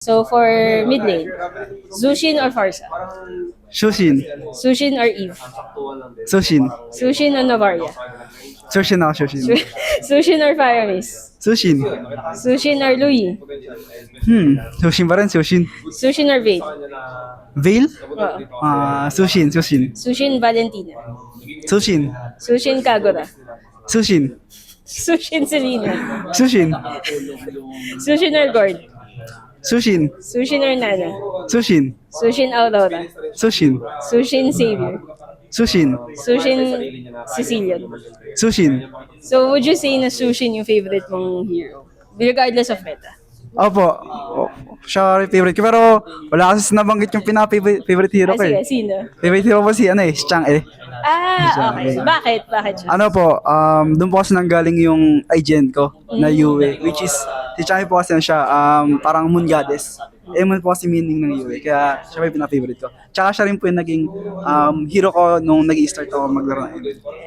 So for mid lane, Zushin or Farsa? Shushin. Sushin or Eve? Sushin. Sushin or Novaria? Sushin ako, Sushin. Sushin or Faramis? Sushin. Sushin or Louis? Sushin pa rin, Sushin. Sushin or Vade? Veil? Oo. Sushin, Sushin. Sushin Valentina? Sushin. Sushin Kagura? Sushin. Sushin Selena? Sushin. Sushin or Gord? Sushin. Sushin or Nana? Sushin. Sushin Aurora? Sushin. Sushin Xavier? Sushin. Sushin Cecilian? Sushin. So would you say na Sushin yung favorite mong hero? Regardless of meta? Opo. Siya rin favorite ko. Pero wala kasi nabanggit yung favorite hero ko Sige, eh. sino? Favorite hero ko si si Chang eh. Okay. Bakit? Bakit siya? Ano po, doon po kasi nanggaling yung agent ko na Yue, which is, si Chang po kasi siya, parang moon goddess. Moon po kasi meaning ng Yue, kaya siya pa yung pinaka-favorite ko. Tsaka siya rin po yung naging hero ko nung nag-i-start ako maglaro ng ML.